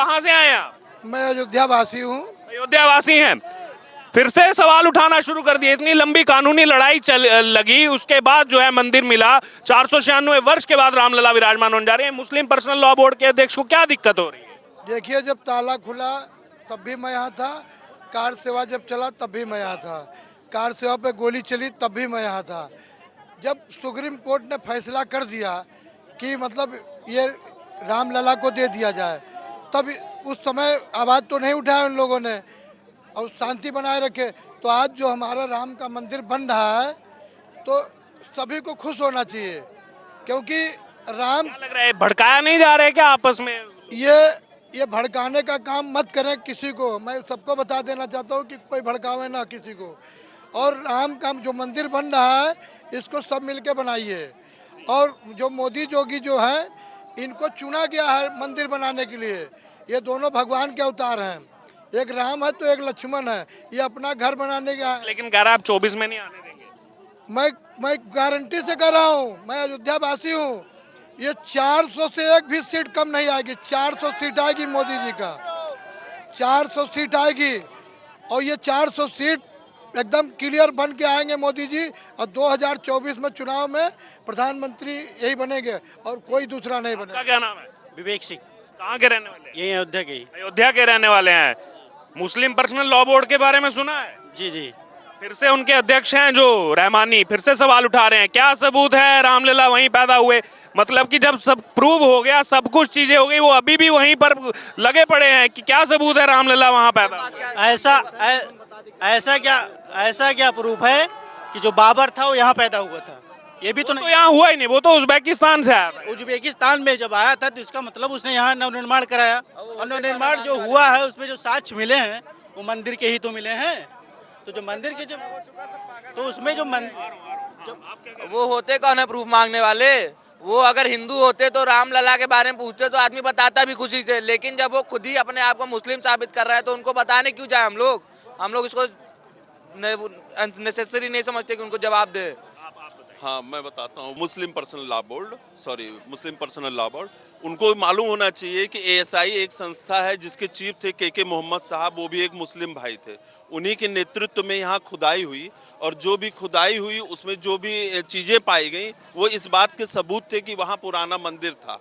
कहाँ से आए हैं आप? मैं अयोध्या वासी हूँ। अयोध्या वासी हैं। फिर से सवाल उठाना शुरू कर दिए। इतनी लंबी कानूनी लड़ाई लगी, उसके बाद जो है मंदिर मिला। 496 वर्ष के बाद रामलला विराजमान होने जा रहे हैं। मुस्लिम पर्सनल लॉ बोर्ड के अध्यक्ष को क्या दिक्कत हो रही है? देखिए, जब ताला खुला तब भी मैं यहाँ था, कार सेवा जब चला तब भी मैं यहाँ था, कार सेवा पे गोली चली तब भी मैं यहाँ था। जब सुप्रीम कोर्ट ने फैसला कर दिया कि मतलब ये रामलला को दे दिया जाए, तब उस समय आवाज़ तो नहीं उठाया उन लोगों ने और शांति बनाए रखे। तो आज जो हमारा राम का मंदिर बन रहा है तो सभी को खुश होना चाहिए, क्योंकि राम क्या लग रहा है, भड़काया नहीं जा रहा है क्या आपस में? ये भड़काने का काम मत करें किसी को। मैं सबको बता देना चाहता हूँ कि कोई भड़कावे ना किसी को। और राम का जो मंदिर बन रहा है इसको सब मिलके बनाइए। और जो मोदी जोगी जो है इनको चुना गया है मंदिर बनाने के लिए। ये दोनों भगवान के अवतार हैं, एक राम है तो एक लक्ष्मण है। ये अपना घर बनाने का, लेकिन कह रहा है आप 24 में नहीं आने देंगे। मैं गारंटी से कर रहा हूँ, मैं अयोध्या वासी हूँ। ये 400 से एक भी सीट कम नहीं आएगी। 400 सीट आएगी मोदी जी का, 400 सीट आएगी। और ये 400 सीट एकदम क्लियर बन के आएंगे मोदी जी। और 2024 में चुनाव में प्रधानमंत्री यही बनेंगे और कोई दूसरा नहीं बनेगा। क्या नाम है? विवेक सिंह, कहाँ के रहने वाले हैं? यही अयोध्या के ही। अयोध्या के रहने वाले हैं। मुस्लिम पर्सनल लॉ बोर्ड के बारे में सुना है? जी जी। फिर से उनके अध्यक्ष हैं जो रहमानी, फिर से सवाल उठा रहे हैं। क्या सबूत है रामलला वहीं पैदा हुए? मतलब कि जब सब प्रूव हो गया, सब कुछ चीजें हो गई, वो अभी भी वहीं पर लगे पड़े हैं कि क्या सबूत है रामलला वहां पैदा हुए? ऐसा क्या प्रूफ है कि जो बाबर था वो यहाँ पैदा हुआ था? ये भी तो तो नहीं। यहाँ हुआ ही नहीं, वो तो उज्बेकिस्तान से आया था। उज्बेकिस्तान में जब आया था तो इसका मतलब उसने यहाँ नवनिर्माण कराया। और नवनिर्माण जो हुआ है उसमें जो साक्ष्य मिले हैं वो मंदिर के ही तो मिले हैं। तो जो मंदिर के तो उसमें जो वो होते कौन है प्रूफ मांगने वाले? वो अगर हिंदू होते तो रामलला के बारे में पूछते तो आदमी बताता भी खुशी से। लेकिन जब वो खुद ही अपने आप को मुस्लिम साबित कर रहा है तो उनको बताने क्यों जाए हम लोग इसको नेसेसरी नहीं समझते कि उनको जवाब दे। हाँ, मैं बताता हूँ। मुस्लिम पर्सनल लॉ बोर्ड उनको मालूम होना चाहिए कि एएसआई एक संस्था है जिसके चीफ थे के मोहम्मद साहब, वो भी एक मुस्लिम भाई थे। उन्हीं के नेतृत्व में यहाँ खुदाई हुई और जो भी खुदाई हुई उसमें जो भी चीज़ें पाई गई वो इस बात के सबूत थे कि वहाँ पुराना मंदिर था।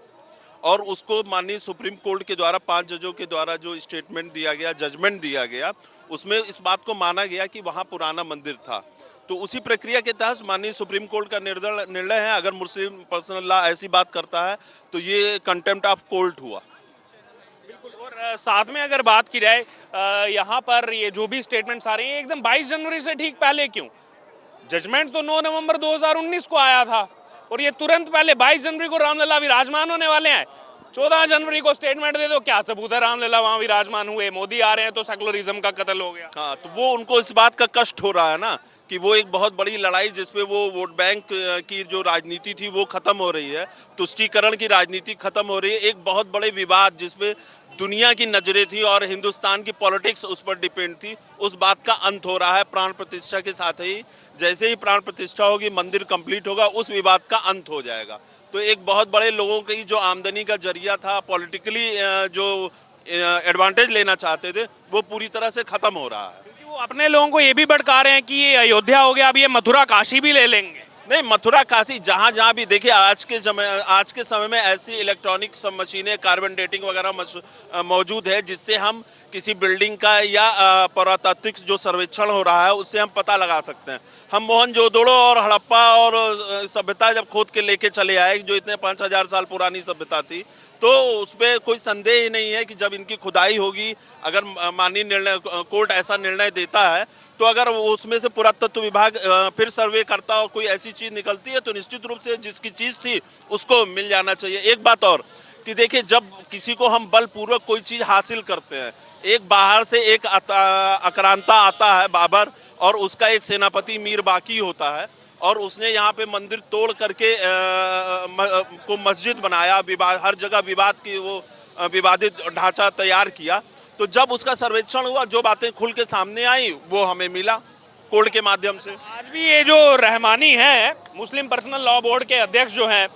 और उसको माननीय सुप्रीम कोर्ट के द्वारा 5 जजों के द्वारा जो स्टेटमेंट दिया गया, जजमेंट दिया गया, उसमें इस बात को माना गया कि वहाँ पुराना मंदिर था। तो उसी प्रक्रिया के तहत माननीय सुप्रीम कोर्ट का निर्णय है। अगर मुस्लिम पर्सनल लॉ ऐसी बात करता है तो ये कंटेम्प्ट ऑफ कोर्ट हुआ। बिल्कुल। और साथ में अगर बात की जाए यहाँ पर ये जो भी स्टेटमेंट्स आ रहे हैं एकदम 22 जनवरी से ठीक पहले क्यों? जजमेंट तो 9 नवंबर 2019 को आया था और ये तुरंत पहले 22 जनवरी को रामलला विराजमान होने वाले हैं। 14 जनवरी को स्टेटमेंट दे दो, क्या सबूत है रामलला वहाँ विराजमान हुए? मोदी आ रहे हैं तो सेकुलरिज्म का कत्ल हो गया। हाँ, तो वो उनको इस बात का कष्ट हो रहा है ना कि वो एक बहुत बड़ी लड़ाई जिसपे वो वोट बैंक की जो राजनीति थी वो खत्म हो रही है, तुष्टीकरण की राजनीति खत्म हो रही है। एक बहुत बड़े विवाद जिसपे दुनिया की नजरें थी और हिंदुस्तान की पॉलिटिक्स उस पर डिपेंड थी, उस बात का अंत हो रहा है। प्राण प्रतिष्ठा के साथ ही, जैसे ही प्राण प्रतिष्ठा होगी, मंदिर कंप्लीट होगा, उस विवाद का अंत हो जाएगा। तो एक बहुत बड़े लोगों की जो आमदनी का जरिया था, पॉलिटिकली जो एडवांटेज लेना चाहते थे, वो पूरी तरह से खत्म हो रहा है। वो अपने लोगों को ये भी भड़का रहे हैं कि ये अयोध्या हो गया, अब ये मथुरा काशी भी ले लेंगे। नहीं, मथुरा काशी जहाँ जहाँ भी देखिए, आज के समय में ऐसी इलेक्ट्रॉनिक सब मशीनें, कार्बन डेटिंग वगैरह मौजूद है जिससे हम किसी बिल्डिंग का या पुरातात्विक जो सर्वेक्षण हो रहा है उससे हम पता लगा सकते हैं। हम मोहनजोदड़ो और हड़प्पा और सभ्यता जब खोद के लेके चले आए, जो इतने 5000 साल पुरानी सभ्यता थी, तो उस पर कोई संदेह ही नहीं है कि जब इनकी खुदाई होगी, अगर माननीय निर्णय कोर्ट ऐसा निर्णय देता है, तो अगर उसमें से पुरातत्व विभाग फिर सर्वे करता और कोई ऐसी चीज़ निकलती है तो निश्चित रूप से जिसकी चीज़ थी उसको मिल जाना चाहिए। एक बात और कि देखिए, जब किसी को हम बलपूर्वक कोई चीज़ हासिल करते हैं, एक बाहर से एक आक्रांता आता है बाबर, और उसका एक सेनापति मीर बाकी होता है, और उसने यहाँ पे मंदिर तोड़ करके को मस्जिद बनाया, हर जगह विवाद की वो विवादित ढांचा तैयार किया। तो जब उसका सर्वेक्षण हुआ, जो बातें खुल के सामने आई वो हमें मिला कोर्ट के माध्यम से। आज भी ये जो रहमानी है, मुस्लिम पर्सनल लॉ बोर्ड के अध्यक्ष जो हैं,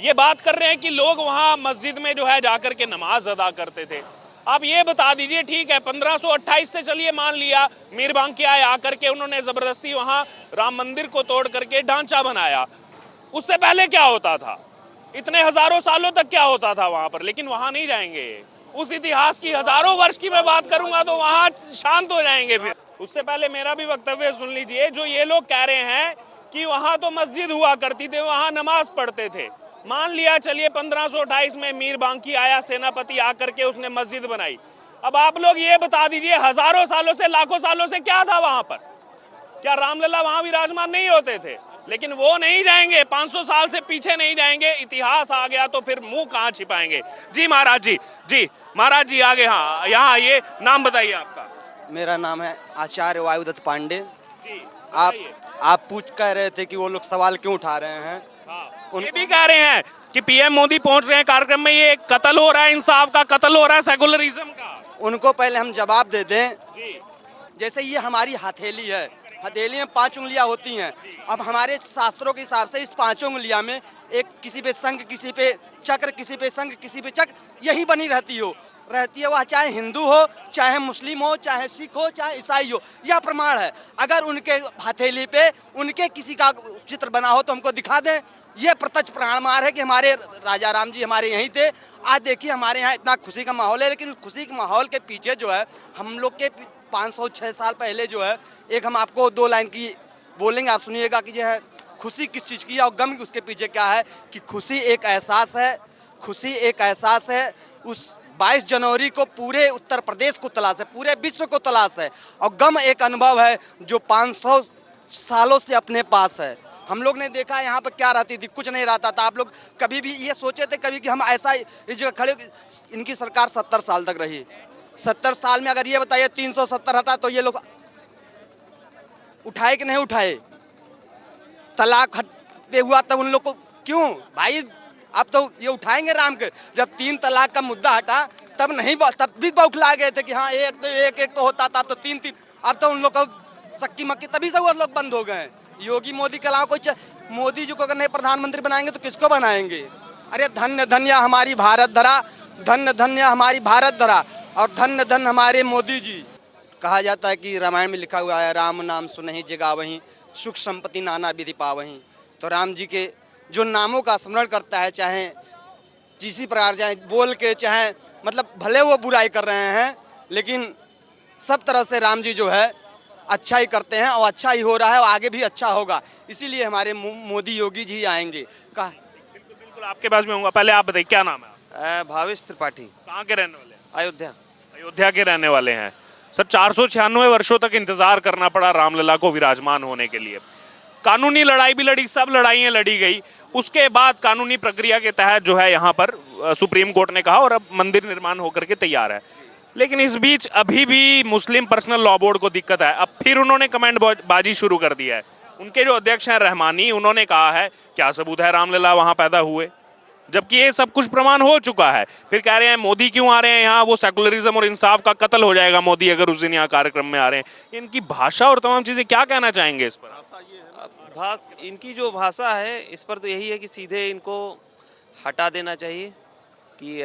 ये बात कर रहे हैं कि लोग वहाँ मस्जिद में जो है जाकर के नमाज अदा करते थे। आप ये बता दीजिए, ठीक है 1528 से चलिए मान लिया मीर बांकी आए, आकर के उन्होंने जबरदस्ती वहां राम मंदिर को तोड़ करके ढांचा बनाया। उससे पहले क्या होता था, इतने हजारों सालों तक क्या होता था वहां पर? लेकिन वहां नहीं जाएंगे। उस इतिहास की हजारों वर्ष की मैं बात करूंगा तो वहां शांत हो जाएंगे। फिर उससे पहले मेरा भी वक्तव्य सुन लीजिए। जो ये लोग कह रहे हैं कि वहां तो मस्जिद हुआ करती थी, वहां नमाज पढ़ते थे, मान लिया चलिए 1528 में मीर बांकी आया, सेनापति आकर के उसने मस्जिद बनाई। अब आप लोग ये बता दीजिए, हजारों सालों से लाखों सालों से क्या था वहां पर? क्या रामलला वहां विराजमान नहीं होते थे? लेकिन वो नहीं जाएंगे, 500 साल से पीछे नहीं जाएंगे। इतिहास आ गया तो फिर मुंह कहां छिपाएंगे? जी महाराज जी, जी महाराज जी आगे। हाँ, यहाँ ये नाम बताइए आपका। मेरा नाम है आचार्य वायुदत्त पांडे। जी आप पूछ कह रहे थे कि वो लोग सवाल क्यों उठा रहे हैं। ये भी कह रहे हैं कि पीएम मोदी पहुंच रहे हैं कार्यक्रम में, ये कत्ल हो रहा है, इंसाफ का कत्ल हो रहा है, सेकुलरिज्म का। उनको पहले हम जवाब दे दें। जी जैसे ये हमारी हथेली है, हथेली में 5 उंगलियां होती हैं। अब हमारे शास्त्रों के हिसाब से इस 5 उंगलियां में एक किसी पे शंख, किसी पे चक्र, किसी पे शंख, किसी पे चक्र, यही बनी रहती है। वह चाहे हिंदू हो, चाहे मुस्लिम हो, चाहे सिख हो, चाहे ईसाई हो, यह प्रमाण है। अगर उनके हथेली पे उनके किसी का चित्र बना हो तो हमको दिखा दें। ये प्रत्यक्ष प्रमाण है कि हमारे राजा राम जी हमारे यहीं थे। आज देखिए हमारे यहाँ इतना खुशी का माहौल है, लेकिन उस खुशी के माहौल के पीछे जो है, हम लोग के 506 साल पहले जो है, एक हम आपको 2 लाइन की बोलेंगे, आप सुनिएगा कि जो है खुशी किस चीज़ की है और गम उसके पीछे क्या है। कि खुशी एक एहसास है, खुशी एक एहसास है। उस 22 जनवरी को पूरे उत्तर प्रदेश को तलाश है, पूरे विश्व को तलाश है। और गम एक अनुभव है जो 500 सालों से अपने पास है। हम लोग ने देखा यहाँ पर क्या रहती थी, कुछ नहीं रहता था। आप लोग कभी भी ये सोचे थे कभी कि हम ऐसा इस जगह खड़े? इनकी सरकार 70 साल तक रही। 70 साल में अगर ये बताइए 370 हटा तो ये लोग उठाए कि नहीं उठाए? तलाक पे हुआ तब उन लोग को क्यों भाई? अब तो ये उठाएंगे राम के। जब 3 तलाक का मुद्दा हटा तब नहीं, तब भी बौखला गए थे कि हाँ एक तो होता था, अब तो 3। अब तो उन लोग को सक्की मक्की, तभी से वो लोग बंद हो गए। योगी मोदी के अलावा कोई, मोदी जी को अगर नहीं प्रधानमंत्री बनाएंगे तो किसको बनाएंगे? अरे धन्य धन्य हमारी भारत धरा, धन्य धन्य हमारी भारत धरा, और धन्य धन्य हमारे मोदी जी। कहा जाता है कि रामायण में लिखा हुआ है, राम नाम सुनहि जगावहीं, सुख संपत्ति नाना विधि पावहीं। तो राम जी के जो नामों का स्मरण करता है, चाहे किसी प्रकार, चाहे बोल के, चाहे मतलब भले वो बुराई कर रहे हैं, लेकिन सब तरह से राम जी जो है अच्छा ही करते हैं और अच्छा ही हो रहा है और आगे भी अच्छा होगा। इसीलिए हमारे मोदी योगी जी आएंगे। बिल्कुल आपके पास में होऊंगा। पहले आप बताइए क्या नाम है? भावेश त्रिपाठी। कहाँ के रहने वाले हैं? अयोध्या। अयोध्या के रहने वाले हैं। सर 496 वर्षों तक इंतजार करना पड़ा रामलला को विराजमान होने के लिए। कानूनी लड़ाई भी लड़ी, सब लड़ाइयाँ लड़ी गई। उसके बाद कानूनी प्रक्रिया के तहत जो है यहाँ पर सुप्रीम कोर्ट ने कहा और अब मंदिर निर्माण होकर के तैयार है। लेकिन इस बीच अभी भी मुस्लिम पर्सनल लॉ बोर्ड को दिक्कत है। अब फिर उन्होंने कमेंट बाजी शुरू कर दी है। उनके जो अध्यक्ष हैं रहमानी, उन्होंने कहा है क्या सबूत है रामलला वहां पैदा हुए, जबकि ये सब कुछ प्रमाण हो चुका है। फिर कह रहे हैं मोदी क्यों आ रहे हैं यहाँ, वो सेकुलरिज्म और इंसाफ का कत्ल हो जाएगा मोदी अगर उस दिन यहाँ कार्यक्रम में आ रहे हैं। इनकी भाषा और तमाम चीजें, क्या कहना चाहेंगे इस पर? इनकी जो भाषा है इस पर तो यही है कि सीधे इनको हटा देना चाहिए। कि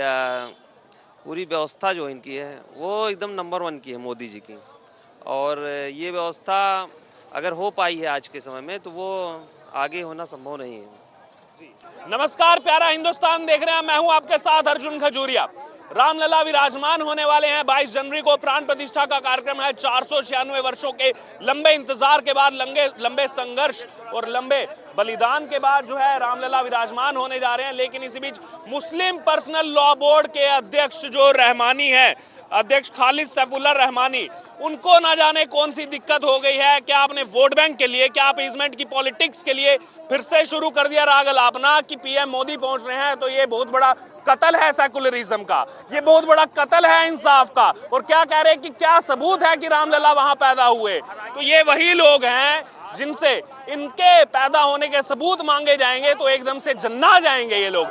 पूरी व्यवस्था जो इनकी है वो एकदम नंबर 1 की है मोदी जी की। और ये व्यवस्था अगर हो पाई है आज के समय में तो वो आगे होना संभव नहीं है। नमस्कार, प्यारा हिंदुस्तान देख रहे हैं, मैं हूं आपके साथ अर्जुन खजूरिया। रामलला विराजमान होने वाले हैं 22 जनवरी को। प्राण प्रतिष्ठा का कार्यक्रम है। 496 वर्षों के लंबे इंतजार के बाद, लंबे संघर्ष और लंबे बलिदान के बाद जो है रामलला विराजमान होने जा रहे हैं। लेकिन इसी बीच मुस्लिम पर्सनल लॉ बोर्ड के अध्यक्ष जो रहमानी है, अध्यक्ष खालिद सैफुल्लाह रहमानी, उनको ना जाने कौन सी दिक्कत हो गई है। क्या आपने वोट बैंक के लिए, क्या अपीजमेंट की पॉलिटिक्स के लिए फिर से शुरू कर दिया राग अलापना कि पीएम मोदी पहुंच रहे हैं तो ये बहुत बड़ा कत्ल है सेकुलरिज्म का, ये बहुत बड़ा कत्ल है इंसाफ का। और क्या कह रहे हैं कि क्या सबूत है कि रामलला वहां पैदा हुए। तो ये वही लोग हैं जिनसे इनके पैदा होने के सबूत मांगे जाएंगे तो एकदम से जन्ना जाएंगे ये लोग।